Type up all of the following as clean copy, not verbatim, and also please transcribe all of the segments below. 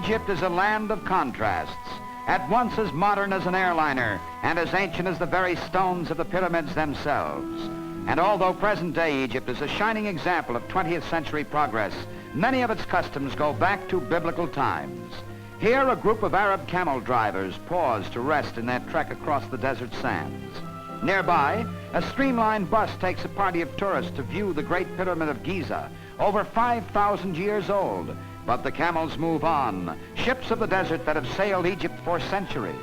Egypt is a land of contrasts, at once as modern as an airliner and as ancient as the very stones of the pyramids themselves. And although present-day Egypt is a shining example of 20th century progress, many of its customs go back to biblical times. Here, a group of Arab camel drivers pause to rest in their trek across the desert sands. Nearby, a streamlined bus takes a party of tourists to view the Great Pyramid of Giza, over 5,000 years old. But the camels move on, ships of the desert that have sailed Egypt for centuries.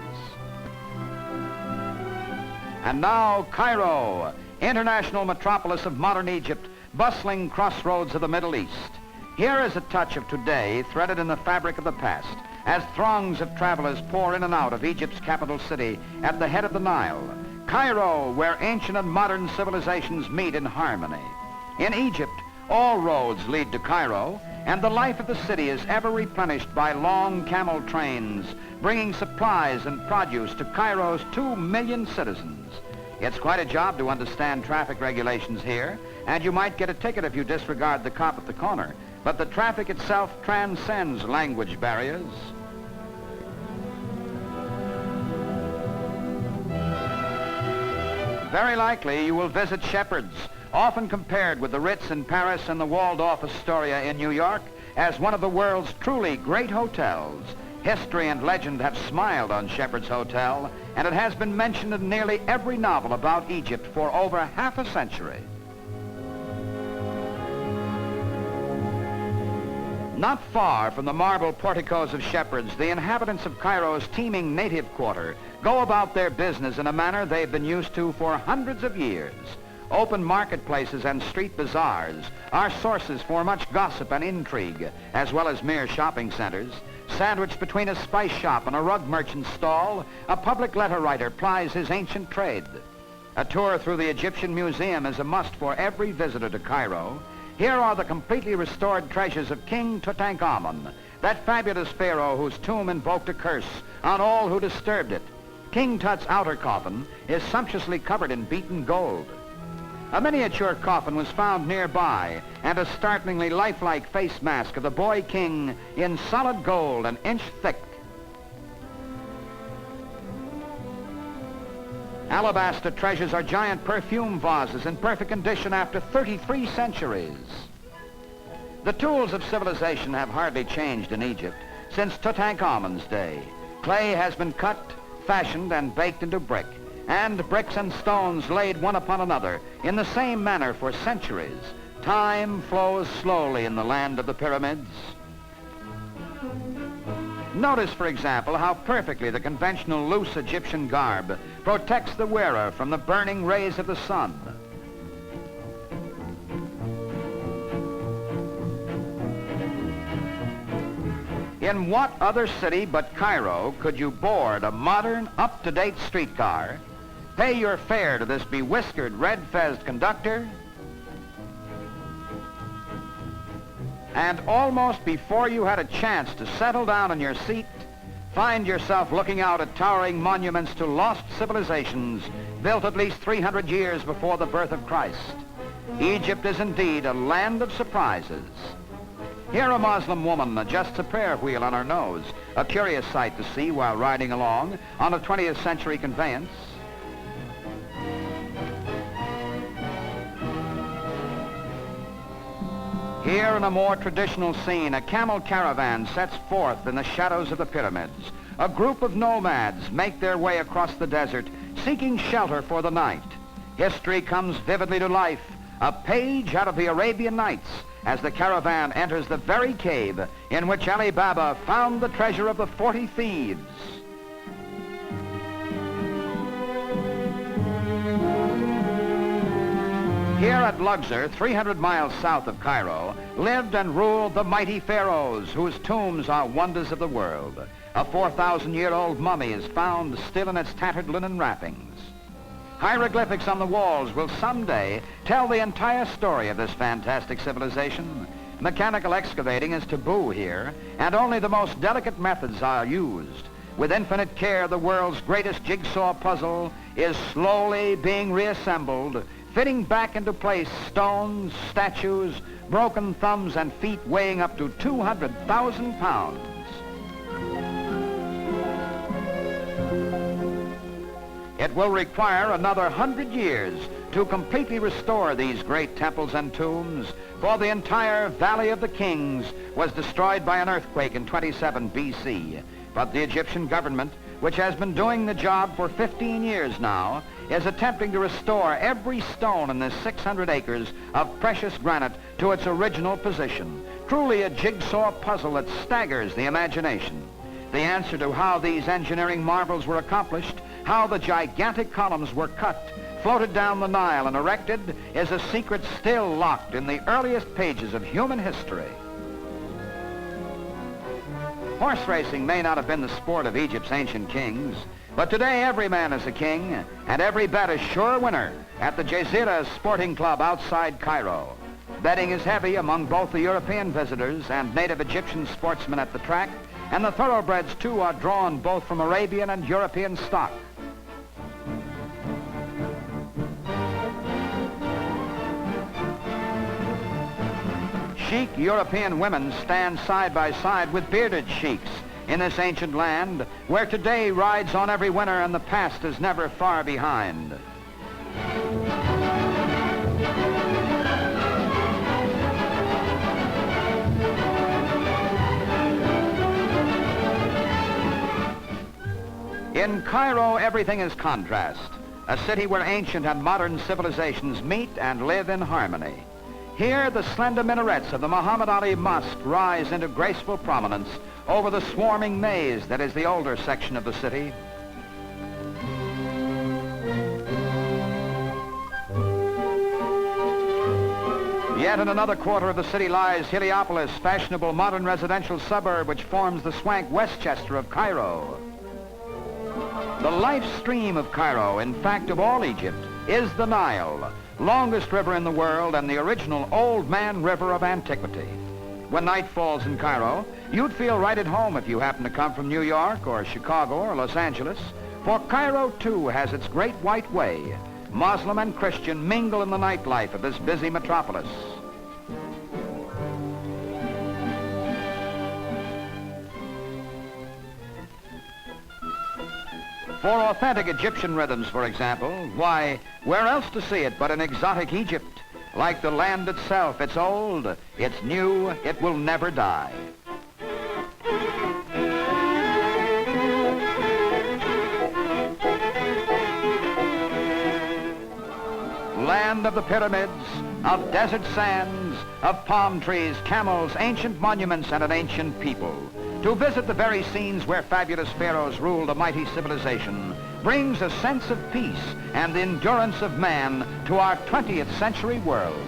And now, Cairo, international metropolis of modern Egypt, bustling crossroads of the Middle East. Here is a touch of today threaded in the fabric of the past, as throngs of travelers pour in and out of Egypt's capital city at the head of the Nile. Cairo, where ancient and modern civilizations meet in harmony. In Egypt, all roads lead to Cairo, and the life of the city is ever replenished by long camel trains, bringing supplies and produce to Cairo's 2 million citizens. It's quite a job to understand traffic regulations here, and you might get a ticket if you disregard the cop at the corner. But the traffic itself transcends language barriers. Very likely you will visit Shepheard's, often compared with the Ritz in Paris and the Waldorf Astoria in New York, as one of the world's truly great hotels. History and legend have smiled on Shepheard's Hotel, and it has been mentioned in nearly every novel about Egypt for over half a century. Not far from the marble porticos of Shepheard's, the inhabitants of Cairo's teeming native quarter go about their business in a manner they've been used to for hundreds of years. Open marketplaces and street bazaars are sources for much gossip and intrigue, as well as mere shopping centers. Sandwiched between a spice shop and a rug merchant's stall, a public letter writer plies his ancient trade. A tour through the Egyptian Museum is a must for every visitor to Cairo. Here are the completely restored treasures of King Tutankhamun, that fabulous pharaoh whose tomb invoked a curse on all who disturbed it. King Tut's outer coffin is sumptuously covered in beaten gold. A miniature coffin was found nearby, and a startlingly lifelike face mask of the boy king in solid gold an inch thick. Alabaster treasures are giant perfume vases in perfect condition after 33 centuries. The tools of civilization have hardly changed in Egypt since Tutankhamun's day. Clay has been cut, fashioned, and baked into brick, and bricks and stones laid one upon another in the same manner for centuries. Time flows slowly in the land of the pyramids. Notice, for example, how perfectly the conventional loose Egyptian garb protects the wearer from the burning rays of the sun. In what other city but Cairo could you board a modern, up-to-date streetcar, pay your fare to this bewhiskered, red-fezzed conductor, and almost before you had a chance to settle down in your seat, find yourself looking out at towering monuments to lost civilizations built at least 300 years before the birth of Christ? Egypt is indeed a land of surprises. Here a Muslim woman adjusts a prayer wheel on her nose, a curious sight to see while riding along on a 20th century conveyance. Here in a more traditional scene, a camel caravan sets forth in the shadows of the pyramids. A group of nomads make their way across the desert, seeking shelter for the night. History comes vividly to life, a page out of the Arabian Nights, as the caravan enters the very cave in which Ali Baba found the treasure of the 40 thieves. Here at Luxor, 300 miles south of Cairo, lived and ruled the mighty pharaohs whose tombs are wonders of the world. A 4,000-year-old mummy is found still in its tattered linen wrappings. Hieroglyphics on the walls will someday tell the entire story of this fantastic civilization. Mechanical excavating is taboo here, and only the most delicate methods are used. With infinite care, the world's greatest jigsaw puzzle is slowly being reassembled, fitting back into place stones, statues, broken thumbs, and feet weighing up to 200,000 pounds. It will require another 100 years to completely restore these great temples and tombs, for the entire Valley of the Kings was destroyed by an earthquake in 27 BC. But the Egyptian government, which has been doing the job for 15 years now, is attempting to restore every stone in this 600 acres of precious granite to its original position. Truly a jigsaw puzzle that staggers the imagination. The answer to how these engineering marvels were accomplished, how the gigantic columns were cut, floated down the Nile and erected, is a secret still locked in the earliest pages of human history. Horse racing may not have been the sport of Egypt's ancient kings, but today every man is a king, and every bet a sure winner at the Gezird Sporting Club outside Cairo. Betting is heavy among both the European visitors and native Egyptian sportsmen at the track, and the thoroughbreds too are drawn both from Arabian and European stock. Chic European women stand side by side with bearded sheiks in this ancient land where today rides on every winner and the past is never far behind. In Cairo, everything is contrast, a city where ancient and modern civilizations meet and live in harmony. Here, the slender minarets of the Muhammad Ali Mosque rise into graceful prominence over the swarming maze that is the older section of the city. Yet in another quarter of the city lies Heliopolis, fashionable modern residential suburb which forms the swank Westchester of Cairo. The life stream of Cairo, in fact of all Egypt, is the Nile, longest river in the world and the original old man river of antiquity. When night falls in Cairo, you'd feel right at home if you happen to come from New York or Chicago or Los Angeles, for Cairo too has its great white way. Muslim and Christian mingle in the nightlife of this busy metropolis. For authentic Egyptian rhythms, for example, why, where else to see it but in exotic Egypt? Like the land itself, it's old, it's new, it will never die. Land of the pyramids, of desert sands, of palm trees, camels, ancient monuments, and an ancient people. To visit the very scenes where fabulous pharaohs ruled a mighty civilization brings a sense of peace and endurance of man to our 20th century world.